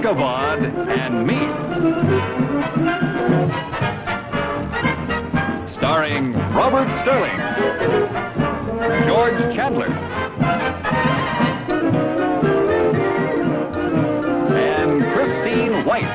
Ichabod and Me. Starring Robert Sterling, George Chandler, and Christine White.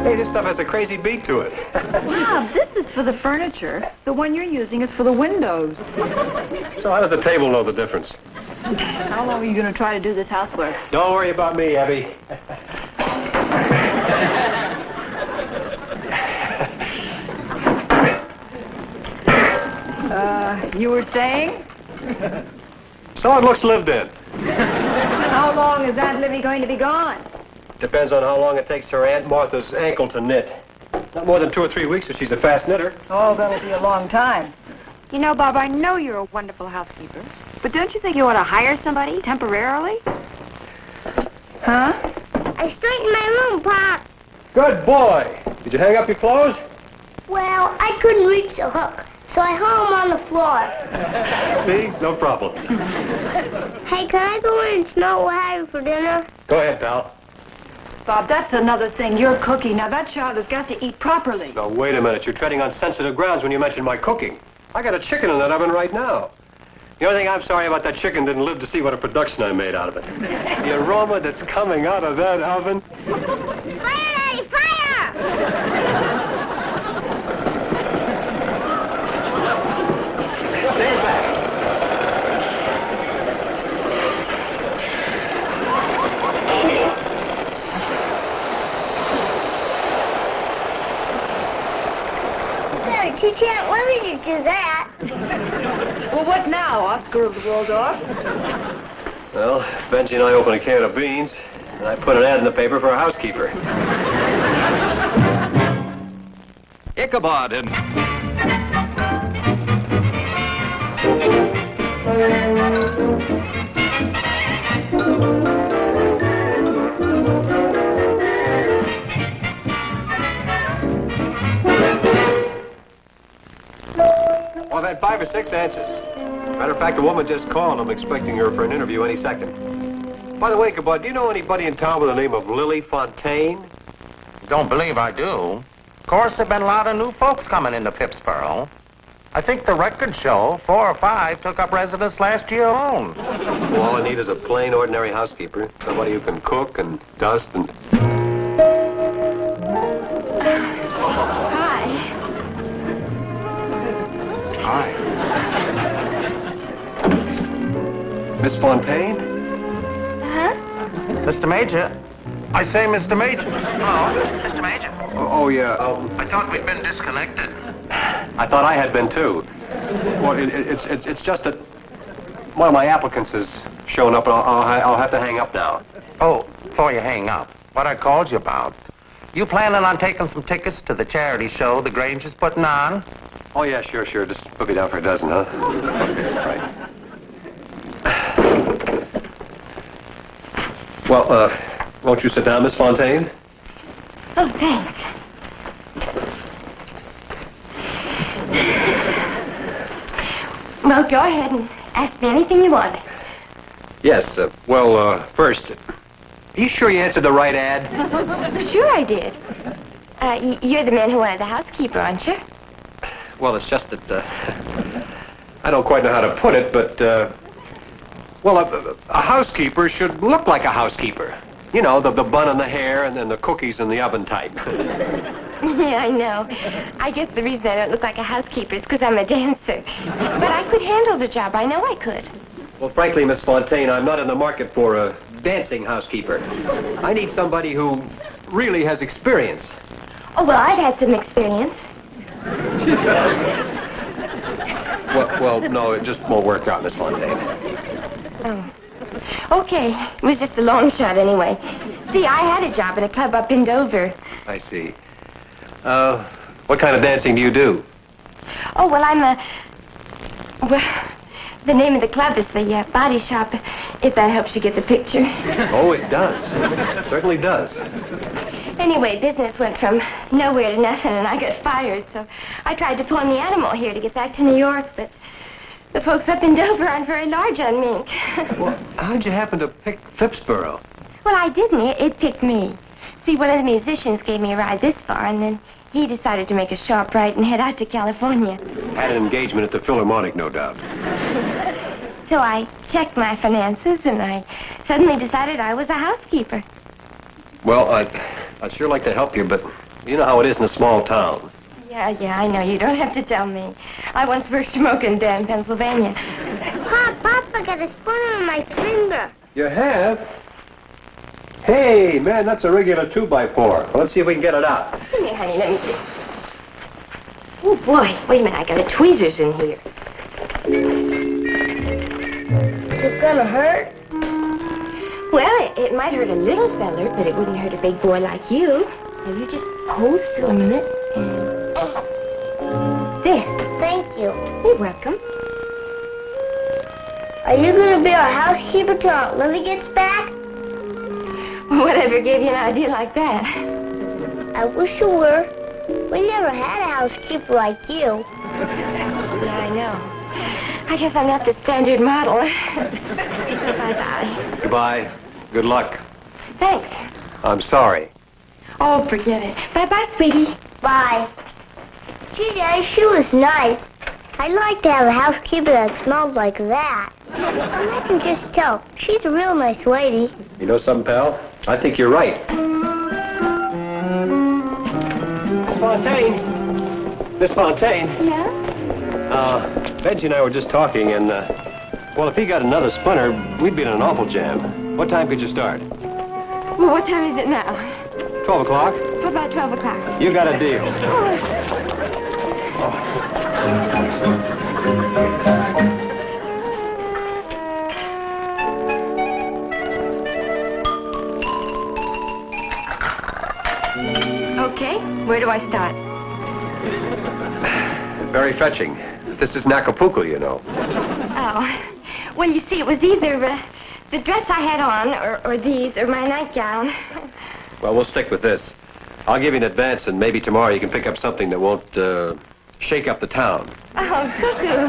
This stuff has a crazy beat to it. Bob, this is for the furniture. The one you're using is for the windows. So how does the table know the difference? How long are you going to try to do this housework? Don't worry about me, Abby. You were saying? So it looks lived in. How long is Aunt Livy going to be gone? Depends on how long it takes her Aunt Martha's ankle to knit. Not more than 2 or 3 weeks if she's a fast knitter. Oh, that'll be a long time. You know, Bob, I know you're a wonderful housekeeper, but don't you think you ought to hire somebody temporarily? Huh? I straightened my room, Pop. Good boy. Did you hang up your clothes? Well, I couldn't reach the hook, so I hung them on the floor. See? No problem. Hey, can I go in and smell what we're having for dinner? Go ahead, pal. Bob, that's another thing. You're cooking. Now, that child has got to eat properly. Now, wait a minute. You're treading on sensitive grounds when you mention my cooking. I got a chicken in that oven right now. The only thing I'm sorry about that chicken didn't live to see what a production I made out of it. The aroma that's coming out of that oven. Fire, Daddy, fire! Stay back. Teach Aunt Livy to do that. Well, what now, Oscar of the Waldorf? Well, Benji and I opened a can of beans, and I put an ad in the paper for a housekeeper. Ichabod and... Well, I've had 5 or 6 answers. Matter of fact, the woman just called. I'm expecting her for an interview any second. By the way, Ichabod, do you know anybody in town with the name of Lily Fontaine? Don't believe I do. Of course, there've been a lot of new folks coming into Phippsboro. I think the records show 4 or 5 took up residence last year alone. All I need is a plain, ordinary housekeeper. Somebody who can cook and dust and... Hi. Hi. Miss Fontaine? Huh? Mr. Major. I say, Mr. Major. Hello, Mr. Major. Oh, yeah. I thought we'd been disconnected. I thought I had been, too. Well, it's just that one of my applicants has shown up, and I'll have to hang up now. Oh, before you hang up, what I called you about. You planning on taking some tickets to the charity show the Grange is putting on? Oh, yeah, sure. Just put me down for a dozen, huh? Okay, right. Well, won't you sit down, Miss Fontaine? Oh, thanks. Well, go ahead and ask me anything you want. Yes, first, are you sure you answered the right ad? Sure I did. You're the man who wanted the housekeeper, aren't you? Well, it's just that, I don't quite know how to put it, but, a housekeeper should look like a housekeeper. You know, the bun and the hair and then the cookies in the oven type. Yeah, I know. I guess the reason I don't look like a housekeeper is because I'm a dancer. But I could handle the job. I know I could. Well, frankly, Miss Fontaine, I'm not in the market for a dancing housekeeper. I need somebody who really has experience. Oh, well, I've had some experience. Well, no, it just won't work out, Miss Fontaine. Oh. Okay. It was just a long shot anyway. See, I had a job at a club up in Dover. I see. What kind of dancing do you do? Oh, well, The name of the club is the Body Shop, if that helps you get the picture. Oh, it does. It certainly does. Anyway, business went from nowhere to nothing, and I got fired, so I tried to pawn the animal here to get back to New York, but the folks up in Dover aren't very large on mink. Well, how'd you happen to pick Phippsboro? Well, I didn't. It picked me. See, one of the musicians gave me a ride this far, and then he decided to make a sharp right and head out to California. Had an engagement at the Philharmonic, no doubt. So I checked my finances, and I suddenly decided I was a housekeeper. Well, I'd sure like to help you, but you know how it is in a small town. Yeah, I know. You don't have to tell me. I once worked smoking down in Pennsylvania. Pop, I got a splinter on my finger. You have? Hey, man, that's a regular 2x4. Well, let's see if we can get it out. Come here, honey. Let me see. Oh, boy. Wait a minute. I got the tweezers in here. Is it gonna hurt? Well, it might hurt a little feller, but it wouldn't hurt a big boy like you. Now, you just hold still a minute and... There. Thank you. You're welcome. Are you gonna be our housekeeper till Aunt Lily gets back? Whatever gave you an idea like that? I wish you were. We never had a housekeeper like you. Yeah, I know. I guess I'm not the standard model. Bye-bye. Goodbye. Good luck. Thanks. I'm sorry. Oh, forget it. Bye-bye, sweetie. Bye. Gee, Daddy, she was nice. I'd like to have a housekeeper that smelled like that. I can just tell. She's a real nice lady. You know something, pal? I think you're right. Miss Fontaine. Yeah? Benji and I were just talking, and, well, if he got another splinter, we'd be in an awful jam. What time could you start? Well, what time is it now? 12 o'clock? How about 12 o'clock? You got a deal. Okay, where do I start? Very fetching. This is Acapulco, you know. Oh, well, you see, it was either the dress I had on, or these, or my nightgown. Well, we'll stick with this. I'll give you an advance, and maybe tomorrow you can pick up something that won't, shake up the town. Oh, cuckoo.